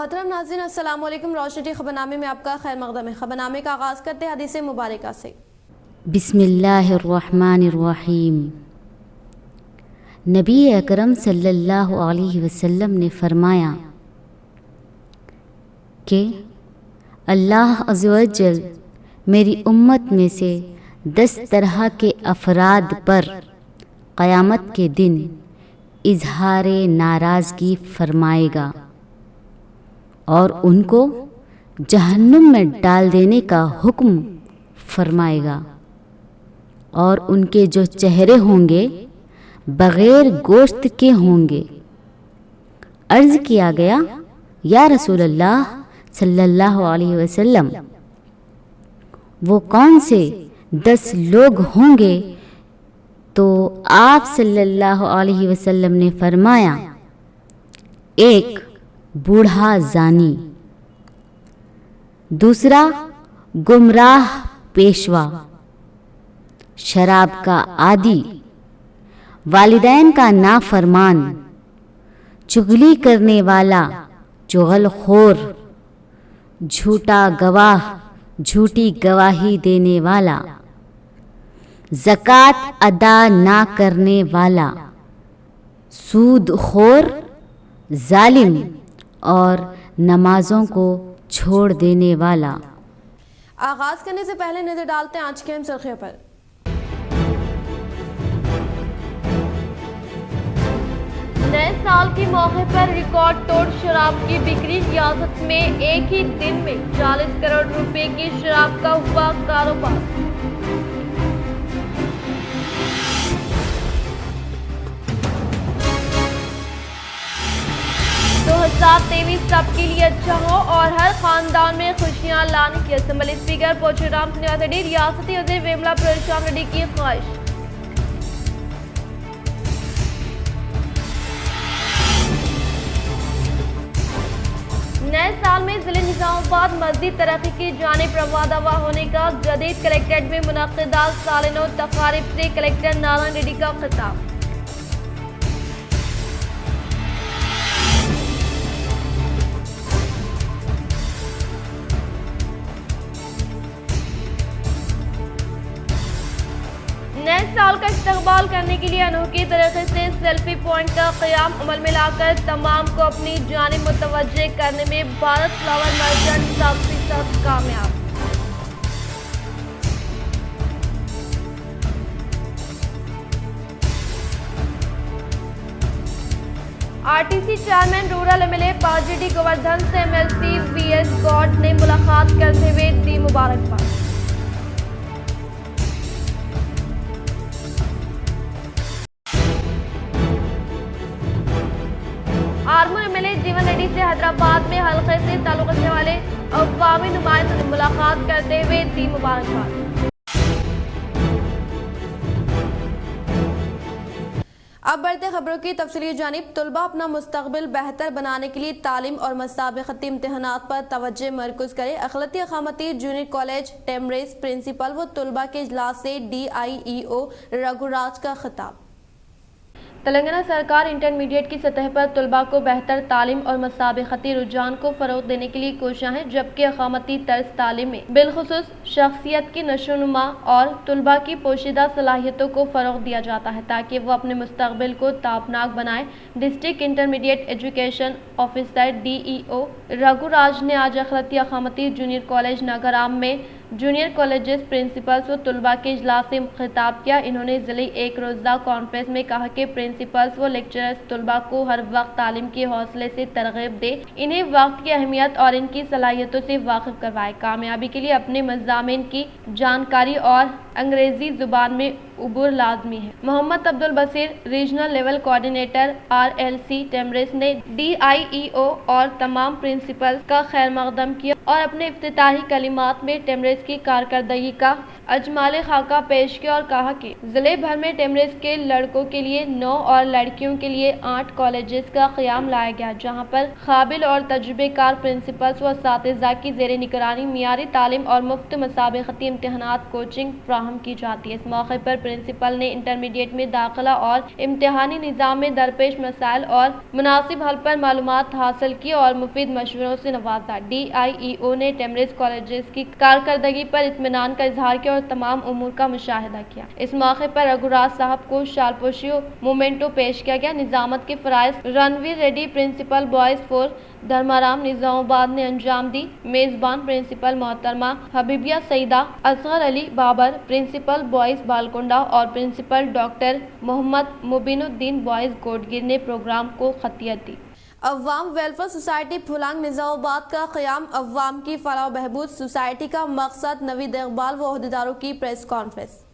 मोहतरम नाज़रीन, अस्सलाम वालेकुम। रोशनी खबरनामे में आपका खैर मक़दम है। खबरनामे का आगाज़ करते हैं हदीस मुबारका से। बिस्मिल्लाहिर्रहमानिर्रहीम। नबी अकरम सल्लल्लाहु अलैहि वसल्लम ने फरमाया कि अल्लाह अज़्ज़ व जल मेरी उम्मत में से 10 तरह के अफराद पर क़यामत के दिन इजहार नाराज़गी फरमाएगा और उनको जहन्नुम में डाल देने का हुक्म फरमाएगा, और उनके जो चेहरे होंगे बग़ैर गोश्त के होंगे। अर्ज़ किया गया, या रसूल अल्लाह सल्लल्लाहु अलैहि वसल्लम, वो कौन से 10 लोग होंगे? तो आप सल्लल्लाहु अलैहि वसल्लम ने फरमाया, 1 बूढ़ा जानी, दूसरा गुमराह पेशवा, शराब का आदी, वालिदैन का नाफरमान, चुगली करने वाला, चुगलखोर, झूठा गवाह, झूठी गवाही देने वाला, ज़कात अदा ना करने वाला, सूदखोर, जालिम और नमाजों को छोड़ देने वाला। आगाज़ करने से पहले नज़र डालते हैं आज के अहम सुर्खियों पर। नए साल के मौके पर रिकॉर्ड तोड़ शराब की बिक्री। रियासत में एक ही दिन में 40 करोड़ रुपए की शराब का हुआ कारोबार। सबके लिए अच्छा हो और हर खानदान में खुशियां लाने की असेंबली स्पीकर पोचुराम श्रीनिवास रेड्डी, रियासती वज़ीर वेमुला प्रशांत रेड्डी की ख्वाहिश। नए साल में जिले निजामाबाद मज़ीद तरक्की की जानिब रवादावा होने का जदीद कलेक्ट्रेट में मुनक़्क़िदा सालिनो तक़ारीब से कलेक्टर नारायण रेड्डी का खिताब। नए साल का इस्तकबाल करने के लिए अनोखे तरीके से सेल्फी पॉइंट का क़याम अमल में लाकर तमाम को अपनी जानिब मुतवज्जे करने में भारत फ्लावर मर्चेंट 100% कामयाब। RTC chairman rural MLA Bajireddy Govardhan से एमएलसी वीएस गॉड ने मुलाकात करते हुए दी मुबारकबाद। आर्मूर एमएलए जीवन रेड्डी से हैदराबाद में हल्के से ताल्लुक रखने वाले अवामी नुमाइंदों ने मुलाकात करते हुए दी मुबारकबाद। अब बढ़ते खबरों की तफसीली जानिब। तलबा अपना मुस्तकबिल बेहतर बनाने के लिए तालीम और मुसाबिकती इम्तहानात पर तवज्जो मरकूज करें। अखिलती अखामती जूनियर कॉलेज टेमरेज प्रिंसिपल व तलबा के इजलास से DIEO रघुराज का खिताब। तेलंगाना सरकार इंटरमीडिएट की सतह पर तलबा को बेहतर तालीम और मुसाबिकती रुझान को फ़रोग़ देने के लिए कोशिश है, जबकि अखामती तर्ज तालीम में बिलखुसूस शख्सियत की नशोनुमा और तलबा की पोशीदा सलाहियतों को फ़रोग़ दिया जाता है ताकि वो अपने मुस्तकबिल को ताबनाक बनाए। District intermediate education officer DEO Raghuraj ने आज अखिलती अखामती जूनियर कॉलेज नागाराम में जूनियर कॉलेजेस प्रिंसिपल्स व तलबा के इजलास से खिताब किया। इन्होंने ज़िले एक रोज़ा कॉन्फ्रेंस में कहा कि प्रिंसिपल्स व लेक्चरर्स तलबा को हर वक्त तालीम के हौसले से तरगीब दे, इन्हें वक्त की अहमियत और इनकी सलाहियतों से वाकिफ करवाए। कामयाबी के लिए अपने मज़ामीन की जानकारी और अंग्रेज़ी ज़ुबान में उबूर लाजमी है। मोहम्मद अब्दुल बसीर रीजनल लेवल कोऑर्डिनेटर RLC टेमरेज ने DIEO और तमाम प्रिंसिपल्स का खैर मकदम किया और अपने इफ्तिताही कलिमात में टेमरेज की कारकर्दगी का अजमाल खाका पेश किया और कहा कि जिले भर में टेमरेज के लड़कों के लिए 9 और लड़कियों के लिए 8 कॉलेजेस का क़याम लाया गया, जहाँ पर काबिल और तजुर्बेकार प्रिंसिपल्स व असातिज़ा की ज़ेर निगरानी मियारी तालीम और मुफ्त मुसाबिकती इम्तहानात कोचिंग फ्राहम की जाती है। इस मौके पर प्रिंसिपल ने इंटरमीडिएट में दाखिला और इम्तिहानी निज़ाम में दरपेश मसाइल और मुनासिब हल पर मालूमात हासिल की और मुफीद मशवरों से नवाजा। DIEO ने टेमरेज कॉलेजेस की कारकर्दगी पर इत्मीनान का इजहार किया और तमाम उमूर का मुशाहिदा किया। इस मौके पर रघुराज साहब को शालपोशी मोमेंटो पेश किया गया। निजामत के फराइज Ranveer Reddy principal boys for Dharmaram Nizamabad ने अंजाम दी। मेजबान प्रिंसिपल मोहतरमा हबीबिया सईदा, असगर अली बाबर प्रिंसिपल बॉयज़ बालकोंडा और principal doctor Mohammed Mubeenuddin boys Kotgir ने प्रोग्राम को खतियत दी। अवाम वेलफेयर सोसाइटी फुलांग निजामाबाद का क़याम, अवाम की फलाह बहबूद सोसाइटी का मकसद, नवी देखभाल व अहदेदारों की प्रेस कॉन्फ्रेंस।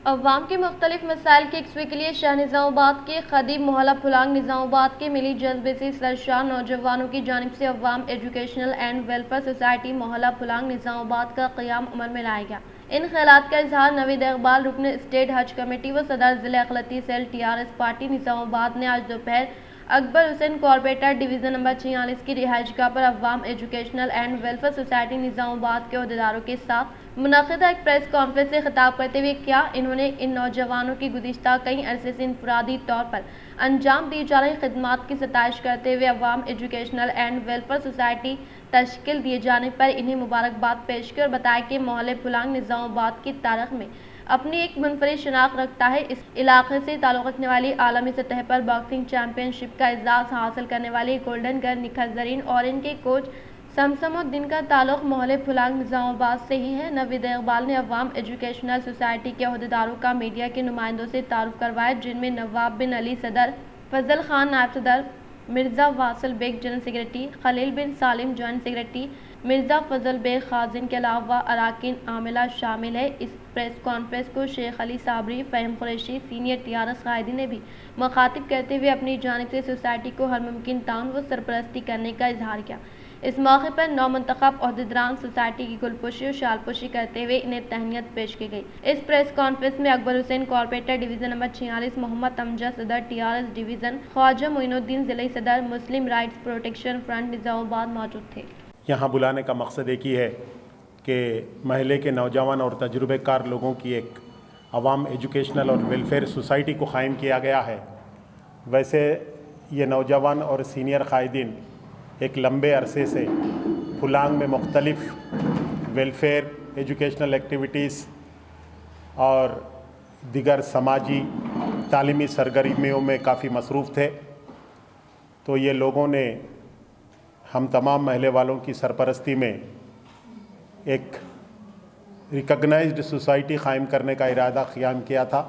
अवाम के मुख्तलिफ मसाइल की यकसुई के लिए शहर निजामाबाद के खदीम मोहल्ला फुलांग निजामाबाद के मिली जज्बे से सरशार नौजवानों की जानिब से अवाम एजुकेशनल एंड वेलफेयर सोसाइटी मोहल्ला फुलांग निजामाबाद का क़याम अमल में लाया गया। इन ख्यालात का इजहार नवी देखभाल रुकन स्टेट हज कमेटी व सदर ज़िला अखिलती सेल TRS पार्टी निजामाबाद ने आज दोपहर Akbar Hussain corporator division number 46 की रिहाइशगाह पर अवाम educational and welfare society Nizamabad के अहदेदारों के साथ मुनक़िदा एक प्रेस कॉन्फ्रेंस से खिताब करते हुए किया। इन्होंने इन नौजवानों की गुज़िश्ता कई अरसे से इनफरादी तौर पर अंजाम दी जा रही खिदमात की सताइश करते हुए अवाम एजुकेशनल एंड वेलफेयर सोसाइटी तश्कील दिए जाने पर इन्हें मुबारकबाद पेश की और बताया कि मोहल्ले फुलांग निजामाबाद की तारीख में अपनी एक मुनफरिद शनाख्त रखता है। इस इलाके से ताल्लुक़ रखने वाली आलमी सतह पर बॉक्सिंग चैंपियनशिप का एजाज़ हासिल करने वाली गोल्डन गर्ल निखत ज़रीन और इनके कोच समसमुद्दीन का ताल्लुक़ मोहल्ले फुलांग निजामाबाद से ही है। नवी देखभाल ने अवाम एजुकेशनल सोसाइटी के अहदेदारों का मीडिया के नुमाइंदों से तारुफ करवाया, जिनमें नवाब बिन अली सदर, फजल खान नायब सदर, Mirza Wasil Baig general secretary, Khalil bin Salim joint secretary, Mirza Fazal Baig खाजिन के अलावा अराकीन आमिला शामिल है। इस प्रेस कॉन्फ्रेंस को शेख अली साबरी, फ़हीम कुरैशी, सीनियर TRS कायदी ने भी मुखातिब करते हुए अपनी जानिब से सोसाइटी को हर मुमकिन ताउन व सरपरस्ती करने का इजहार किया। इस मौके पर नौमंतखब अहदेदारान सोसाइटी की गुलपोशी और शालपोशी करते हुए इन्हें तहनीत पेश की गई। इस प्रेस कॉन्फ्रेंस में Akbar Hussain corporator division number 46, Mohammed Amjad सदर TRS डिवीज़न, ख्वाजा मोइनुद्दीन ज़िला सदर, Muslim rights protection front Nizamabad मौजूद थे। यहाँ बुलाने का मकसद एक ही है कि महल्ले के नौजवान और तजुर्बेकार लोगों की एक अवाम एजुकेशनल और वेलफेयर सोसाइटी को क़ायम किया गया है। वैसे ये नौजवान और सीनियर कायदीन एक लंबे अरसे से फुलांग में मुख्तलिफ़ वेलफेयर एजुकेशनल एक्टिविटीज़ और दिगर समाजी तालीमी सरगर्मियों में काफ़ी मसरूफ़ थे। तो ये लोगों ने हम तमाम महल्ले वालों की सरपरस्ती में एक रिकग्नाइज्ड सोसाइटी क़ायम करने का इरादा क़याम किया था,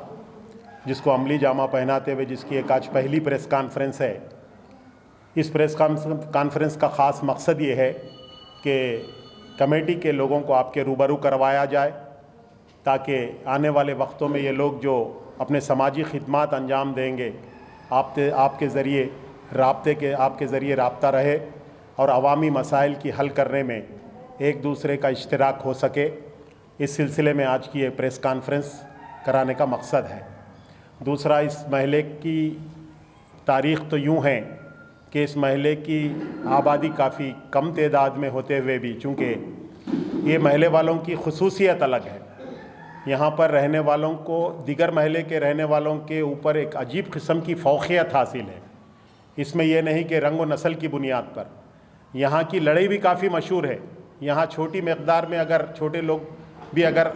जिसको अमली जामा पहनाते हुए जिसकी एक आज पहली प्रेस कॉन्फ्रेंस है। इस प्रेस कॉन्फ्रेंस का ख़ास मकसद ये है कि कमेटी के लोगों को आपके रूबरू करवाया जाए, ताकि आने वाले वक्तों में ये लोग जो अपने समाजी खिदमात अंजाम देंगे आपके ज़रिए राब्ता रहे और अवामी मसाइल की हल करने में एक दूसरे का इश्तराक हो सके। इस सिलसिले में आज की ये प्रेस कॉन्फ्रेंस कराने का मकसद है। दूसरा, इस महल्ले की तारीख़ तो यूँ है कि इस महल्ले की आबादी काफ़ी कम तादाद में होते हुए भी, चूँकि ये महल्ले वालों की खुसूसियत अलग है, यहाँ पर रहने वालों को दिगर महल्ले के रहने वालों के ऊपर एक अजीब किस्म की फ़ौक़ियत हासिल है। इसमें यह नहीं कि रंग व नस्ल की बुनियाद पर, यहाँ की लड़ाई भी काफ़ी मशहूर है। यहाँ छोटी मकदार में अगर छोटे लोग भी अगर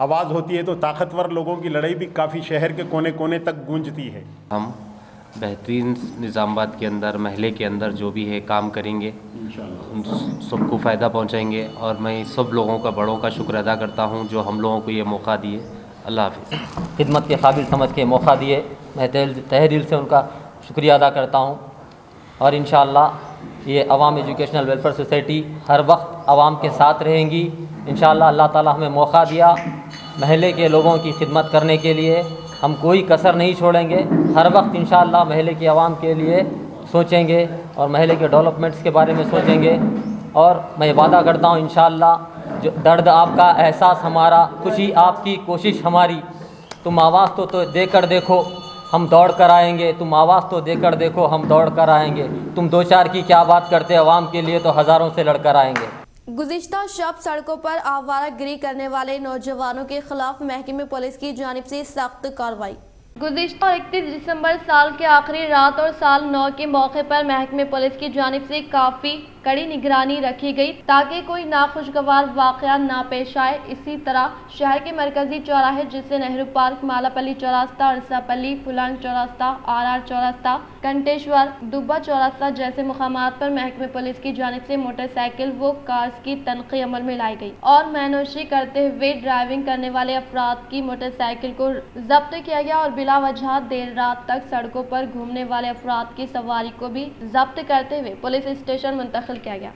आवाज़ होती है तो ताकतवर लोगों की लड़ाई भी काफ़ी शहर के कोने कोने तक गूंजती है। हम बेहतरीन निज़ामाबाद के अंदर महल्ले के अंदर जो भी है काम करेंगे, उन सबको फ़ायदा पहुंचाएंगे। और मैं सब लोगों का बड़ों का शुक्र अदा करता हूं जो हम लोगों को ये मौका दिए। अल्लाह हाफ़िज़। खिदमत के काबिल समझ के मौका दिए, मैं तहे दिल से उनका शुक्रिया अदा करता हूं। और इंशाअल्लाह ये अवाम एजुकेशनल वेलफेयर सोसाइटी हर वक्त आवाम के साथ रहेंगी। इंशाअल्लाह अल्लाह ताला हमें मौका दिया महल्ले के लोगों की खिदमत करने के लिए, हम कोई कसर नहीं छोड़ेंगे। हर वक्त इंशाअल्लाह महल्ले की आवाम के लिए सोचेंगे और महल्ले के डेवलपमेंट्स के बारे में सोचेंगे। और मैं वादा करता हूँ इंशाअल्लाह जो दर्द आपका, एहसास हमारा, खुशी आपकी, कोशिश हमारी। तुम आवाज़ तो देकर देखो, हम दौड़ कर आएंगे। तुम आवाज़ तो देकर देखो, हम दौड़ कर आएंगे। तुम दो चार की क्या बात करते आवाम के लिए, तो हज़ारों से लड़कर आएंगे। गुज़िश्ता शब सड़कों पर आवारागर्दी करने वाले नौजवानों के खिलाफ महकमे पुलिस की जानिब से सख्त कार्रवाई। गुज़िश्ता 31 दिसंबर साल के आखिरी रात और साल 9 के मौके पर महकमे पुलिस की जानिब से काफ़ी कड़ी निगरानी रखी गई ताकि कोई नाखुशगवार वाक़या ना पेश आए। इसी तरह शहर के मरकजी चौराहे जिससे नेहरू पार्क, मालापल्ली चौरास्ता, अरसापल्ली, फुलांग चौरास्ता, आर चौरास्ता, कंटेश्वर, दुब्बा चौरास्ता जैसे मुकामात पर महकमे पुलिस की जानिब से मोटरसाइकिल व कार्स की तनख़ी अमल में लाई गई और मैनोशी करते हुए ड्राइविंग करने वाले अफराद की मोटरसाइकिल को जब्त किया गया और बिला वजह देर रात तक सड़कों पर घूमने वाले अफराद की सवारी को भी जब्त करते हुए पुलिस स्टेशन मुंतकिल किया गया।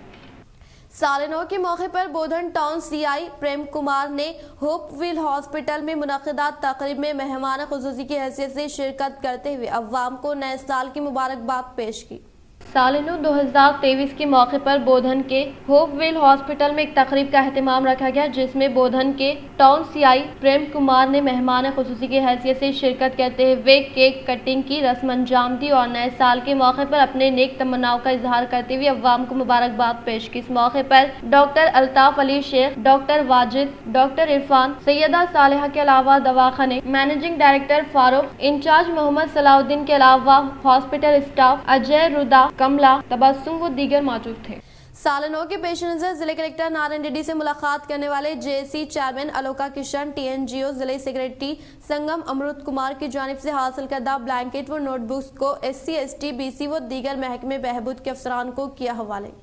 साल 9 के मौके पर बोधन टाउन सीआई प्रेम कुमार ने होपविल हॉस्पिटल में मुनक़िदा तक़रीब में मेहमान ख़ुसूसी की हैसियत से शिरकत करते हुए अवाम को नए साल की मुबारकबाद पेश की। साल 2023 के मौके पर बोधन के होपविल हॉस्पिटल में एक तकरीब का एहतमाम रखा गया जिसमें बोधन के टाउन सीआई प्रेम कुमार ने मेहमान ख़ुसूसी की हैसियत से शिरकत करते हुए केक कटिंग की रस्म अंजाम दी और नए साल के मौके पर अपने नेक तमन्नाओं का इजहार करते हुए अवाम को मुबारकबाद पेश की। इस मौके पर doctor Altaf Ali Shaikh, doctor Wajid, doctor Irfan, Syeda Saleha के अलावा दवाखाने managing director Farooq, incharge Mohammed Salahuddin के अलावा हॉस्पिटल स्टाफ अजय, रुदा, कमला, तबस्सुम व दीगर मौजूद थे। साल 9 के पेश नजर जिले कलेक्टर नारायण रेड्डी से मुलाकात करने वाले जेएसी चेयरमैन अलोका किशन, टीएनजीओ जिले सेक्रेटरी संगम अमृत कुमार की जानिब से हासिल करदा ब्लैंकेट व नोटबुक्स को SC, ST, BC व दीगर महकमे बहबूद के अफसरान को किया हवाले।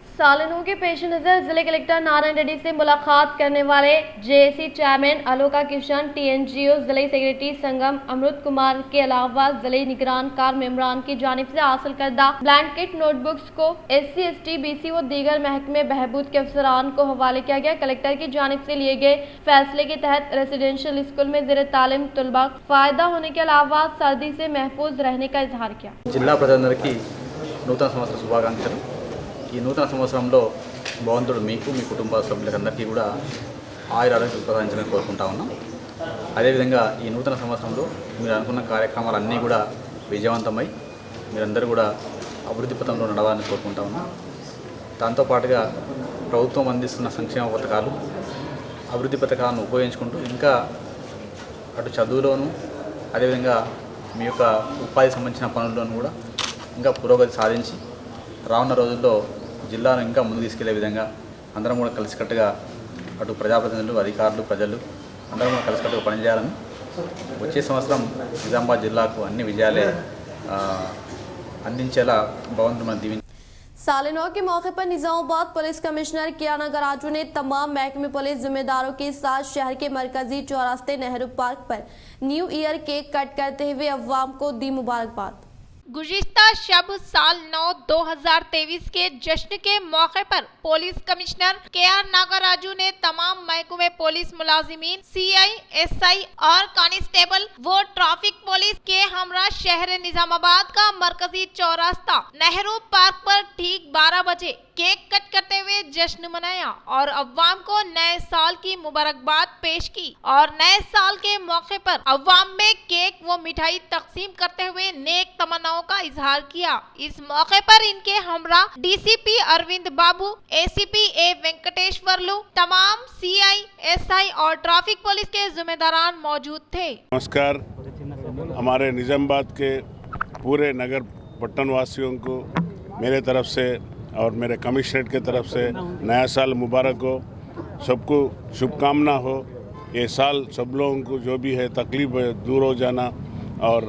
साल 9 के पेश नज़र जिले कलेक्टर नारायण रेड्डी से मुलाकात करने वाले जेएसी चेयरमैन अलोका किशन, टीएनजीओ जिले सेक्रेटरी संगम अमृत कुमार के अलावा जिले निगरान कार मेम्बरान की जानिब से हासिल करदा ब्लैंकेट नोटबुक्स को SC, ST, BC व दीगर महकमे बहबूद के अफसरान को हवाले किया गया। कलेक्टर की जानिब से लिए गए फैसले के तहत रेसिडेंशियल स्कूल में ज़ेर तालीम तलबा फायदा होने के अलावा सर्दी से महफूज रहने का इजहार किया। जिला ప్రజలందరికీ నూతన సంవత్సర శుభాకాంక్షలు। ఈ నూతన సంవత్సరంలో భగవంతుడు మీకు మీ కుటుంబ సభ్యులందరికీ కూడా ఆయురారోగ్యాలు ప్రసాదించాలని కోరుకుంటా ఉన్నాం। అదేవిధంగా ఈ నూతన సంవత్సరంలో మీరు అనుకున్న కార్యక్రమాలన్నీ కూడా విజయవంతమై మీరందరూ కూడా అభివృద్ధి పథంలో నడవాలని కోరుకుంటా ఉన్నాం। దాంతోపాటుగా ప్రభుత్వం అందిస్తున్న సంక్షేమ పథకాలు, అభివృద్ధి పథకాలను ఉపయోగించుకుంటూ ఇంకా అటు చదువులోను అదేవిధంగా మీ యొక్క ఉపాధి సంబంధించిన పనుల్లోనూ కూడా ఇంకా పురోగతి సాధించి రానున్న రోజుల్లో జిల్లాను ఇంకా ముందుకు తీసుకెళ్లే విధంగా అందరం కూడా కలిసికట్టుగా అటు ప్రజాప్రతినిధులు, అధికారులు, ప్రజలు అందరం కూడా కలిసికట్టుగా పనిచేయాలని వచ్చే సంవత్సరం నిజామాబాద్ జిల్లాకు అన్ని విజయాలే అందించేలా భగవంతుడు మనం దీవించాలి। साल 9 के मौके पर निजामाबाद पुलिस कमिश्नर कियाना गराजू ने तमाम महकमे पुलिस जिम्मेदारों के साथ शहर के मरकजी चौरास्ते नेहरू पार्क पर न्यू ईयर केक कट करते हुए अवाम को दी मुबारकबाद। गुज़िश्ता शब साल 9-2023 के जश्न के मौके पर पुलिस कमिश्नर KR नागराजू ने तमाम महकमे पुलिस मुलाजिमीन, CI, SI और कांस्टेबल वो ट्रैफिक पुलिस के हमरा शहर निजामाबाद का मरकजी चौरास्ता नेहरू पार्क पर ठीक 12 बजे केक कट करते हुए जश्न मनाया और अवाम को नए साल की मुबारकबाद पेश की और नए साल के मौके पर अवाम में केक व मिठाई तकसीम करते हुए नेक तमन्नाओं का इजहार किया। इस मौके पर इनके हमरा DCP Arvind Babu, ACP A Venkateswarlu, तमाम CI, SI और ट्रैफिक पुलिस के जिम्मेदारान मौजूद थे। नमस्कार। हमारे निजामाबाद के पूरे नगर पट्टन वासियों को मेरे तरफ से और मेरे कमिश्नरेट के तरफ से नया साल मुबारक हो, सबको शुभकामना हो। ये साल सब लोगों को जो भी है तकलीफ दूर हो जाना और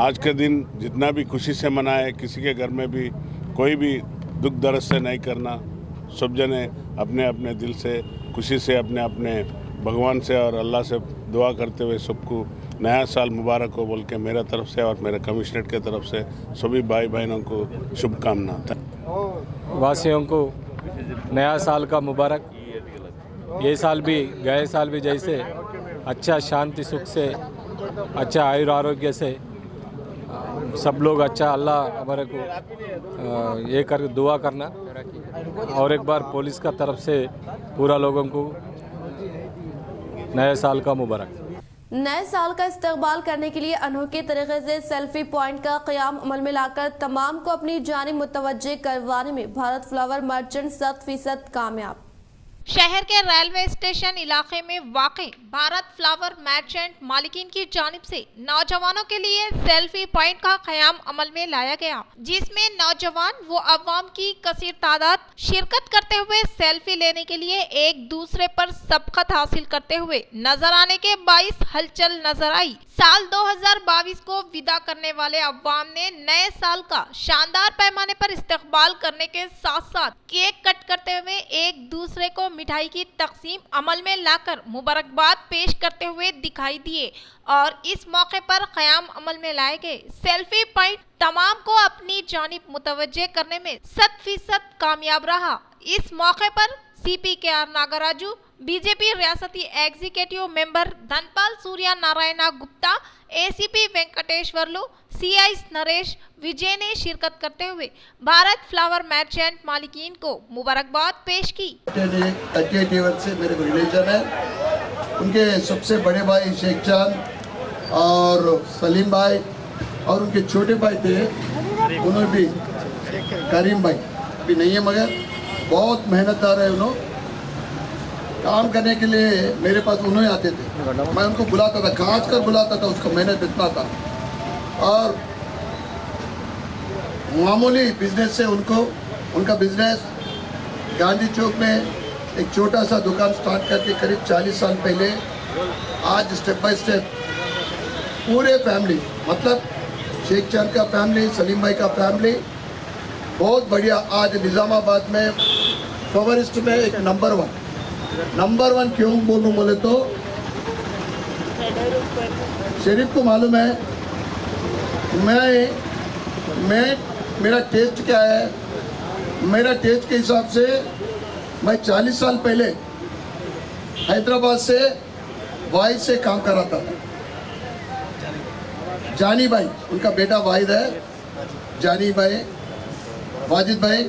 आज के दिन जितना भी खुशी से मनाए, किसी के घर में भी कोई भी दुख दर्द से नहीं करना, सब जने अपने अपने दिल से खुशी से अपने अपने भगवान से और अल्लाह से दुआ करते हुए सबको नया साल मुबारक हो बोल के मेरे तरफ से और मेरे कमिश्नरेट के तरफ से सभी भाई बहनों को शुभकामना। वासियों को नया साल का मुबारक। ये साल भी गए साल भी जैसे अच्छा शांति सुख से, अच्छा आयुर आरोग्य से सब लोग अच्छा अल्लाह हमारे को ये कर दुआ करना और एक बार पुलिस का तरफ से पूरा लोगों को नए साल का मुबारक। नए साल का इस्तकबाल करने के लिए अनोखे तरीके से सेल्फी पॉइंट का क़याम अमल में लाकर तमाम को अपनी जानिब मुतवज्जे करवाने में भारत फ्लावर मर्चेंट 100% कामयाब। शहर के रेलवे स्टेशन इलाके में वाक़ई भारत फ्लावर मर्चेंट मालिकीन की जानिब से नौजवानों के लिए सेल्फी पॉइंट का क़याम अमल में लाया गया, जिसमें नौजवान व अवाम की कसीर तादाद शिरकत करते हुए सेल्फी लेने के लिए एक दूसरे पर सबकत हासिल करते हुए नजर आने के बाइस हलचल नजर आई। साल 2022 को विदा करने वाले अवाम ने नए साल का शानदार पैमाने पर इस्तकबाल करने के साथ साथ केक कट करते हुए एक दूसरे को मिठाई की तकसीम अमल में लाकर मुबारकबाद पेश करते हुए दिखाई दिए और इस मौके पर क़याम अमल में लाए गए सेल्फी पॉइंट तमाम को अपनी जानिब मुतवज्जे करने में 100% कामयाब रहा। इस मौके पर CP KR नागराजू, बीजेपी रियासती executive member Dhanpal Surya Narayana Gupta, ACP Venkateshwarlu, CI Naresh Vijay ने शिरकत करते हुए भारत फ्लावर मर्चेंट मालिकीन को मुबारकबाद पेश की। 38 ईयर्स से मेरे को रिलेशन है, उनके सबसे बड़े भाई शेख चांद और सलीम भाई और उनके छोटे भाई थे, उन्होंने भी करीम भाई भी नहीं है, मगर बहुत मेहनतदार है। उन्होंने काम करने के लिए मेरे पास उन्होंने आते थे, मैं उनको बुलाता था, खास कर बुलाता था, उसका मेहनत इतना था। और मामूली बिजनेस से उनका बिजनेस गांधी चौक में एक छोटा सा दुकान स्टार्ट करके करीब 40 साल पहले आज स्टेप बाय स्टेप पूरे फैमिली, मतलब शेख चांद का फैमिली, सलीम भाई का फैमिली बहुत बढ़िया आज निज़ामाबाद में फ्लावरिस्ट में एक नंबर वन क्यों बोल रहा बोले तो शरीफ को मालूम है मैं मेरा टेस्ट क्या है। मेरा टेस्ट के हिसाब से मैं 40 साल पहले हैदराबाद से वाहिद से काम कर रहा था। जानी भाई उनका बेटा वाहिद है, जानी भाई, वाजिद भाई,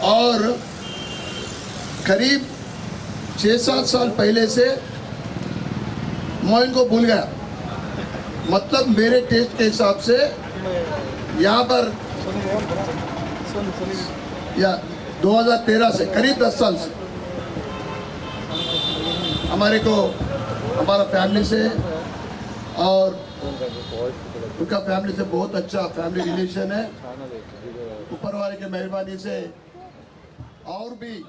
और करीब 6-7 साल पहले से मैं इनको भूल गया। मतलब मेरे टेस्ट के हिसाब से यहाँ पर या 2013 से करीब 10 साल से हमारा फैमिली से और उनका फैमिली से बहुत अच्छा फैमिली रिलेशन है। ऊपर वाले की मेहरबानी से और भी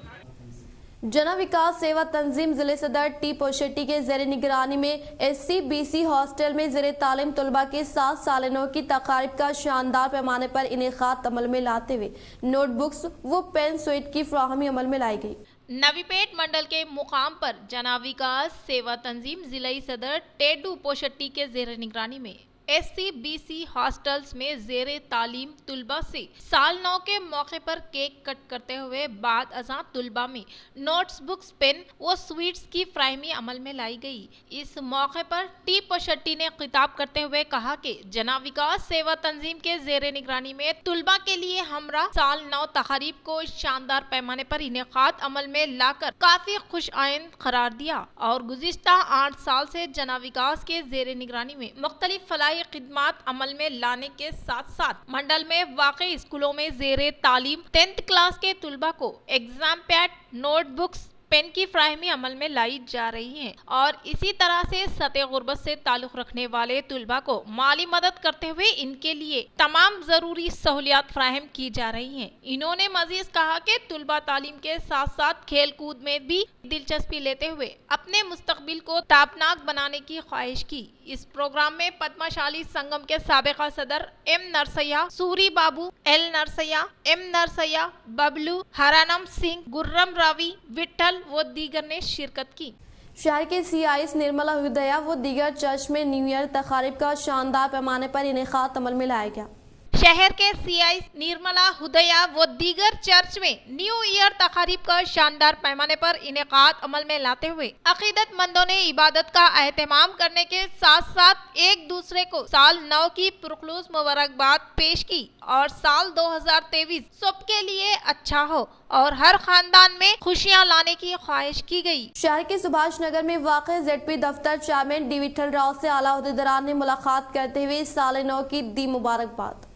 जना विकास सेवा तंजीम जिले सदर टी पोशेट्टी के जेर निगरानी में SC-BC हॉस्टल में जेर तालीम तलबा के 7 सालिनों की तकारीब का शानदार पैमाने पर इनेकाद अमल में लाते हुए नोटबुक्स व पेन स्वीट की फ्राहमी अमल में लाई गई। नवीपेट मंडल के मुकाम पर जना विकास सेवा तंजीम जिला सदर टेडू पोशट्टी के जेर निगरानी में SC-BC हॉस्टल्स में जेरे तालीम तुलबा से साल 9 के मौके पर केक कट करते हुए बाद अज़ां तुलबा में नोट्स बुक्स, पेन व स्वीट्स की फ्राहमी अमल में लाई गई। इस मौके पर टी पोशट्टी ने खिताब करते हुए कहा कि जना विकास सेवा तंजीम के जेरे निगरानी में तुलबा के लिए हमरा साल 9 तकारीब को शानदार पैमाने पर इनेकाद अमल में लाकर काफी खुश आइंद करार दिया और गुज़िश्ता 8 साल से जना विकास के जेरे निगरानी में मुख्तलिफ फलाही खिदमात अमल में लाने के साथ साथ मंडल में वाक़ई स्कूलों में जेरे तालीम 10th क्लास के तुलबा को एग्जाम पैड, नोटबुक्स, पेन की फ्राहमी अमल में लाई जा रही है और इसी तरह से सतह गुर्बत से ताल्लुक रखने वाले तुलबा को माली मदद करते हुए इनके लिए तमाम जरूरी सहूलियात फ्राहम की जा रही हैं। इन्होंने मजीद कहा कि तुलबा तालीम के साथ साथ खेल कूद में भी दिलचस्पी लेते हुए अपने मुस्तकबिल को ताबनाक बनाने की ख्वाहिश की। इस प्रोग्राम में पद्मशाली संगम के साबिका सदर M नरसैया, सूरी बाबू, L नरसैया, M नरसैया, बबलू, हरानम सिंह, गुर्रम रावी, विठल वो दीगर ने शिरकत की। शहर के CIs निर्मला हुदैया व दीगर चर्च में न्यू ईयर तकारीब का शानदार पैमाने पर इनेकाद अमल में लाया गया। शहर के CI निर्मला हुदैया व दीगर चर्च में न्यू ईयर तकारीब का शानदार पैमाने पर इनेकाद अमल में लाते हुए अकीदतमंदों ने इबादत का एहतमाम करने के साथ साथ एक दूसरे को साल 9 की पुरखलूस मुबारकबाद पेश की और साल 2023 सबके लिए अच्छा हो और हर खानदान में खुशियां लाने की ख्वाहिश की गई। शहर के सुभाष नगर में वाक़ ZP दफ्तर चेयरमैन डी विठल राव से आला अहदेदारान ने मुलाकात करते हुए साल 9 की दी मुबारकबाद।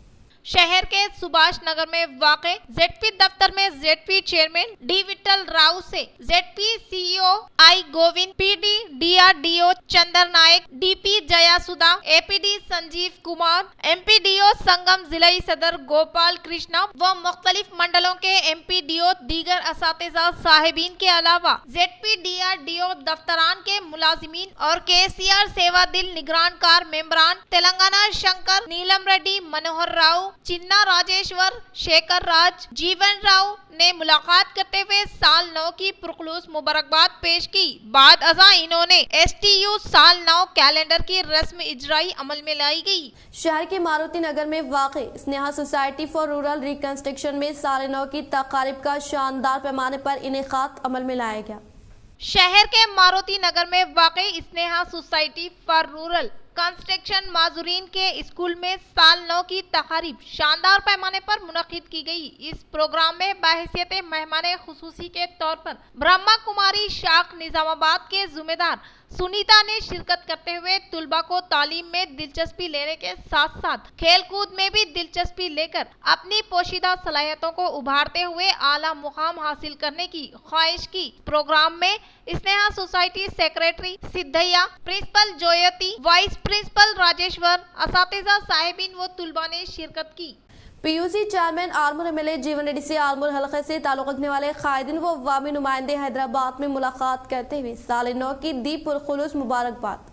शहर के सुभाष नगर में वाक़े जेडपी दफ्तर में ZP chairman D Vithal Rao से ZP CEO I Govind, PD DRDO Chander Nayak, DP Jayasudha, APD Sanjeev Kumar, MPDO Sangam जिला सदर गोपाल कृष्णा व मुख्तलिफ मंडलों के एमपीडीओ दीगर असातिज़ा साहिबीन के अलावा जेडपी डीआरडीओ दफ्तरान के मुलाजिमीन और केसीआर सेवा दिल निगरानकार मेंबरान तेलंगाना शंकर, नीलम रेड्डी, मनोहर राव, चिन्ना राजेश्वर, शेखर राज, जीवन राव ने मुलाकात करते हुए साल 9 की पुरखलूस मुबारकबाद पेश की। बाद अज़ा इन्होंने एसटीयू साल 9 कैलेंडर की रस्म इजराई अमल में लाई गई। शहर के मारुति नगर में वाक़ Sneha society for rural reconstruction में साल 9 की तकारीब का शानदार पैमाने पर इनेकाद अमल में लाया गया। शहर के मारुति नगर में वाक़ Sneha society for rural construction माजूरीन के स्कूल में साल 9 की तकारीब शानदार पैमाने पर मुनक़िद की गई। इस प्रोग्राम में बहैसियत मेहमान खुसूसी के तौर पर ब्रह्मा कुमारी शाख निजामाबाद के जिम्मेदार सुनीता ने शिरकत करते हुए तुलबा को तालीम में दिलचस्पी लेने के साथ साथ खेल कूद में भी दिलचस्पी लेकर अपनी पोशीदा सलाहियतों को उभारते हुए आला मुकाम हासिल करने की ख्वाहिश की। प्रोग्राम में Sneha society secretary Siddaiah, principal Jyoti, vice principal Rajeshwar, असातिज़ा साहिबीन व तुलबा ने शिरकत की। पीयूसी चेयरमैन आर्मूर एमएलए जीवन रेड्डी से आर्मूर हलके से ताल्लुक़ रखने वाले कायदीन व अवामी नुमाइंदे हैदराबाद में मुलाकात करते हुए साल 9 की दी पुरखुलूस मुबारकबाद।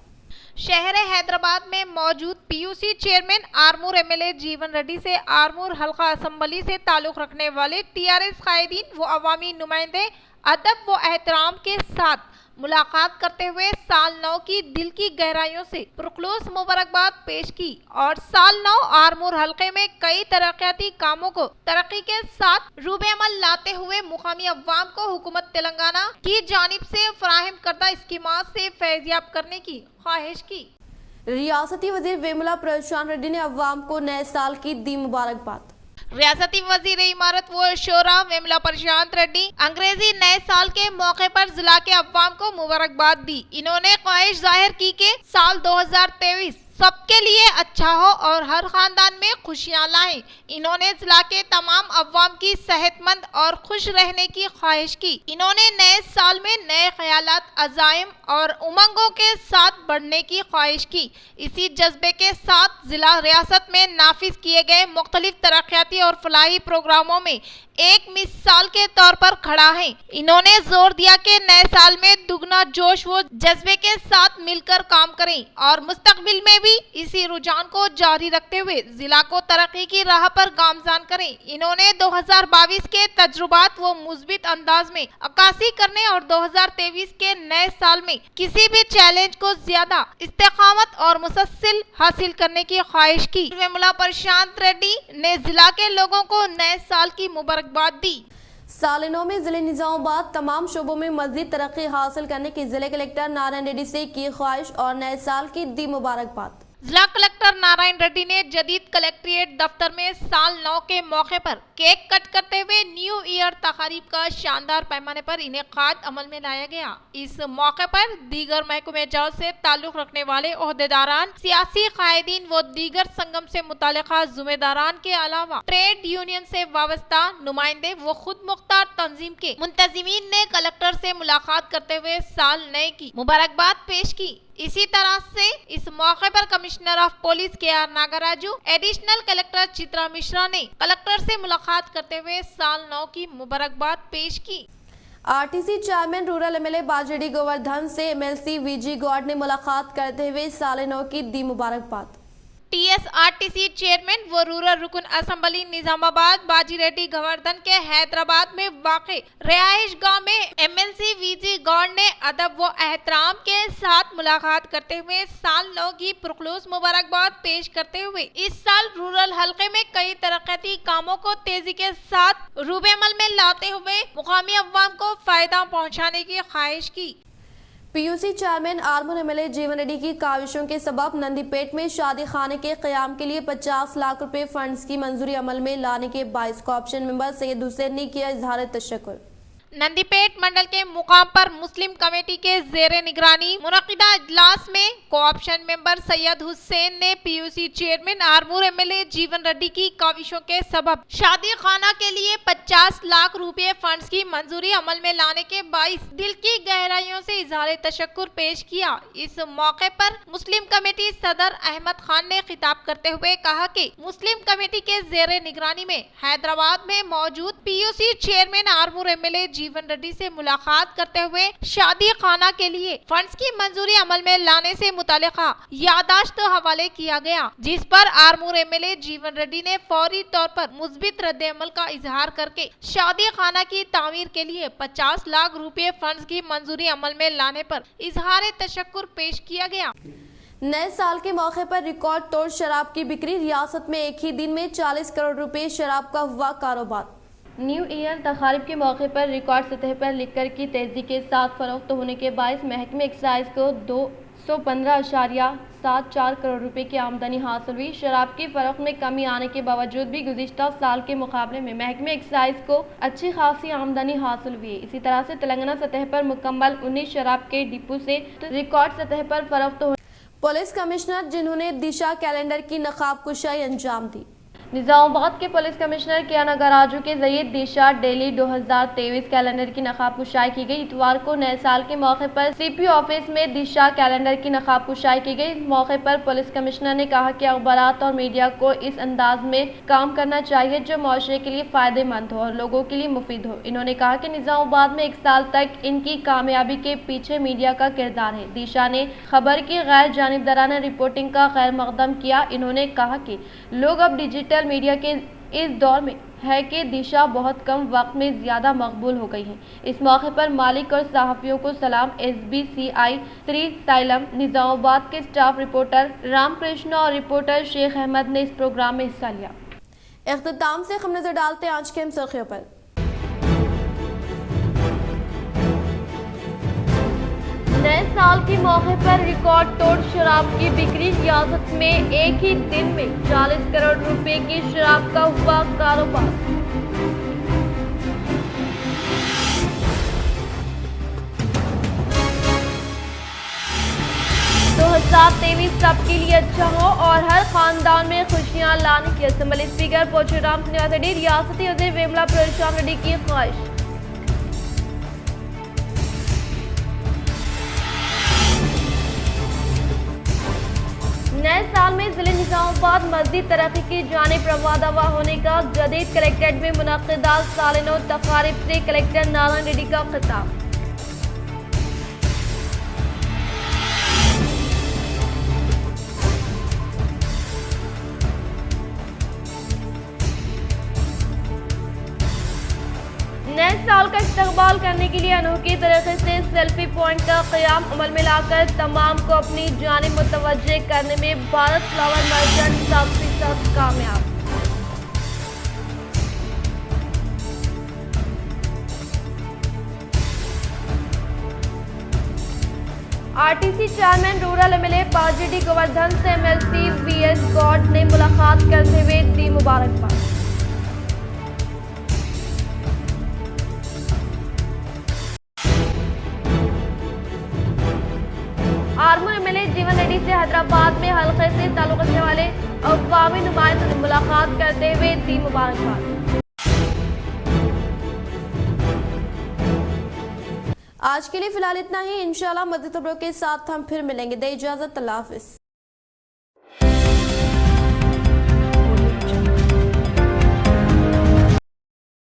शहर हैदराबाद में मौजूद पीयूसी चेयरमैन आर्मूर एमएलए जीवन रेड्डी से आर्मूर हल्का असम्बली से ताल्लुक़ रखने वाले टीआरएस कायदीन व अवामी नुमाइंदे अदब व एहतराम के साथ मुलाकात करते हुए साल 9 की दिल की गहराइयों से पुरखलूस मुबारकबाद पेश की और साल 9 आर्मूर हल्के में कई तरक्याती कामों को तरक्की के साथ रूबे अमल लाते हुए मुकामी अवाम को हुकूमत तेलंगाना की जानिब से फराहम करदा स्कीमात से फैज़याब करने की ख्वाहिश की। रियासती वजीर वेमुला प्रशांत रेड्डी ने अवाम को नए साल की दी मुबारकबाद। रियासती वजीर इमारत व शोरा वेमुला प्रशांत रेड्डी अंग्रेजी नए साल के मौके पर जिला के अवाम को मुबारकबाद दी। इन्होंने ख्वाहिश जाहिर की कि साल 2023 सबके लिए अच्छा हो और हर खानदान में खुशियां लाएं। इन्होंने जिला के तमाम अवाम की सेहतमंद और खुश रहने की ख्वाहिश की। इन्होंने नए साल में नए ख्यालात, अज़ाइम और उमंगों के साथ बढ़ने की ख्वाहिश की। इसी जज्बे के साथ जिला रियासत में नाफिज किए गए मुख्तलिफ तरक्याती और फलाही प्रोग्रामों में एक मिसाल के तौर पर खड़ा है। इन्होंने जोर दिया कि नए साल में दुगना जोश व जज्बे के साथ मिलकर काम करें और मुस्तकबिल में भी इसी रुझान को जारी रखते हुए जिला को तरक्की की राह पर गामजान करें। इन्होंने 2022 के तजुर्बात व मुस्बित अंदाज में अक्कासी करने और 2023 के नए साल में किसी भी चैलेंज को ज्यादा इस्तेकामत और मुसलसल हासिल करने की ख्वाहिश की। वेमुला प्रशांत रेड्डी ने जिला के लोगों को नए साल की मुबारकबाद दी। साल 9 में जिले निजामाबाद तमाम शोबों में मजीद तरक्की हासिल करने की जिले कलेक्टर नारायण रेड्डी से की ख्वाहिश और नए साल की दी मुबारकबाद। जिला कलेक्टर नारायण रेड्डी ने जदीद कलेक्ट्रेट दफ्तर में साल 9 के मौके पर केक कट करते हुए न्यू ईयर तकारीब का शानदार पैमाने पर इनेकाद अमल में लाया गया। इस मौके पर दीगर महकमे जात से ताल्लुक रखने वाले ओहदेदारान, सियासी कायदीन व दीगर संगम से मुताल्लिका जुम्मेदारान के अलावा ट्रेड यूनियन से वाबस्ता नुमाइंदे व खुद मुख्तार तंजीम के मुंतजिमीन ने कलेक्टर से मुलाकात करते हुए साल नए की मुबारकबाद पेश की। इसी तरह से इस मौके पर commissioner of police KR Nagaraju, additional collector Chitra Mishra ने कलेक्टर से मुलाकात करते हुए साल 9 की मुबारकबाद पेश की। RTC chairman rural MLA Bajireddy Govardhan से MLC VG गॉड ने मुलाकात करते हुए साल 9 की दी मुबारकबाद। TSRTC चेयरमैन व रूरल रुकन असम्बली निजामाबाद बाजी रेड्डी गोवर्धन के हैदराबाद में वाक़े रिहाइश गाँव में MLC VG गॉड ने अदब व एहतराम के साथ मुलाकात करते हुए साल 9 की पुरखलूस मुबारकबाद पेश करते हुए इस साल रूरल हल्के में कई तरक्याती कामों को तेजी के साथ रूबेमल में लाते हुए मुकामी अवाम को फायदा पहुँचाने की ख्वाहिश की। पीयूसी चेयरमैन आर्मूर एमएलए जीवन रेड्डी की काविशों के सबब नंदीपेट में शादी खाने के क़याम के लिए 50 लाख रुपए फंड्स की मंजूरी अमल में लाने के बाइस कोऑप्शन मेंबर सैयद हुसैन ने किया इजहार तशक्कुर। नंदीपेट मंडल के मुकाम पर मुस्लिम कमेटी के जेरे निगरानी मुनक़िदा इजलास में कोऑप्शन मेंबर सैयद हुसैन ने पीयूसी चेयरमैन आरमूर एमएलए जीवन रेड्डी की काविशों के सबब शादी खाना के लिए 50 लाख रुपए फंड्स की मंजूरी अमल में लाने के बाइस दिल की गहराइयों से इजहार तशक्कुर पेश किया। इस मौके पर मुस्लिम कमेटी सदर अहमद खान ने खिताब करते हुए कहा कि मुस्लिम कमेटी के जेरे निगरानी में हैदराबाद में मौजूद पीयूसी चेयरमैन आरमूर एमएलए जीवन रेड्डी से मुलाकात करते हुए शादी खाना के लिए फंड्स की मंजूरी अमल में लाने से मुतालिका यादाश्त हवाले किया गया, जिस पर आरमूर एमएलए जीवन रेड्डी ने फौरी तौर पर मुस्बित रद्द-ए-अमल का इजहार करके शादी खाना की तामीर के लिए 50 लाख रुपए फंड्स की मंजूरी अमल में लाने पर इजहार तशक्कुर पेश किया गया। नए साल के मौके पर रिकॉर्ड तोड़ शराब की बिक्री, रियासत में एक ही दिन में 40 करोड़ रुपए शराब का हुआ कारोबार। न्यू ईयर तकारीब के मौके पर रिकॉर्ड सतह पर लिकर की तेजी के साथ फरोख्त होने के बायस महकमे एक्साइज को 215.74 करोड़ रुपए की आमदनी हासिल हुई। शराब की फरोख्त में कमी आने के बावजूद भी गुज़िश्ता साल के मुकाबले में महकमे एक्साइज को अच्छी खासी आमदनी हासिल हुई। इसी तरह से तेलंगाना सतह पर मुकम्मल 19 शराब के डिपो से रिकॉर्ड सतह पर फरोख्त हो। पुलिस कमिश्नर जिन्होंने दिशा कैलेंडर की नकाब कुशाई अंजाम दी। निजामाबाद के पुलिस कमिश्नर केआर नागराजू के जरिए दिशा डेली 2023 कैलेंडर की नकाब कुशाई की गई। इतवार को नए साल के मौके पर सीपी ऑफिस में दिशा कैलेंडर की नकाब कुशाई की गई। इस मौके पर पुलिस कमिश्नर ने कहा कि अखबारात और मीडिया को इस अंदाज में काम करना चाहिए जो माशरे के लिए फायदेमंद हो और लोगों के लिए मुफीद हो। इन्होंने कहा कि निजामाबाद में 1 साल तक इनकी कामयाबी के पीछे मीडिया का किरदार है। दिशा ने खबर की गैर जानिबदाराना रिपोर्टिंग का खैर मकदम किया। इन्होंने कहा कि लोग अब डिजिटल मीडिया के इस दौर में है कि दिशा बहुत कम वक्त में ज़्यादा मकबूल हो गई है। इस मौके पर मालिक और सहाफ़ियों को सलाम। SBCI श्री साइलम, निजामाबाद के स्टाफ रिपोर्टर रामकृष्ण और रिपोर्टर शेख अहमद ने इस प्रोग्राम में हिस्सा लिया। इख्तिताम से हम नजर डालते हैं आज के सुर्खियों पर। नए साल के मौके पर रिकॉर्ड तोड़ शराब की बिक्री, रियासत में एक ही दिन में 40 करोड़ रुपए की शराब का हुआ कारोबार। तो 2023 सबके लिए अच्छा हो और हर खानदान में खुशियां लाने की असेंबली स्पीकर पोचुराम श्रीनिवास रेड्डी, रियासती वज़ीर वेमुला प्रशांत रेड्डी की ख्वाहिश। नए साल में जिले निजामाबाद मज़ीद तरक्की की जानिब रवादावा होने का जदीद कलेक्ट्रेट में मुनक़्क़िदा सालिनो तकारीब से कलेक्टर नारायण रेड्डी का खिताब। नए साल का इस्तकबाल करने के लिए अनोखे तरीके से सेल्फी पॉइंट का क़याम अमल में लाकर तमाम को अपनी जानिब मुतवज्जे करने में भारत फ्लावर मर्चेंट 100% कामयाब। RTC chairman rural MLA Bajireddy Govardhan से MLC VS गॉड ने मुलाकात करते हुए दी मुबारकबाद। आरमूर एमएलए जीवन रेड्डी से हैदराबाद में हल्के से ताल्लुक रखने वाले अवामी नुमाइंदों ने मुलाकात करते हुए दी मुबारकबाद। आज के लिए फिलहाल इतना ही। इंशाल्लाह मज़ीद खबरों के साथ हम फिर मिलेंगे। दे इजाज़त, अल्लाह हाफ़िज़।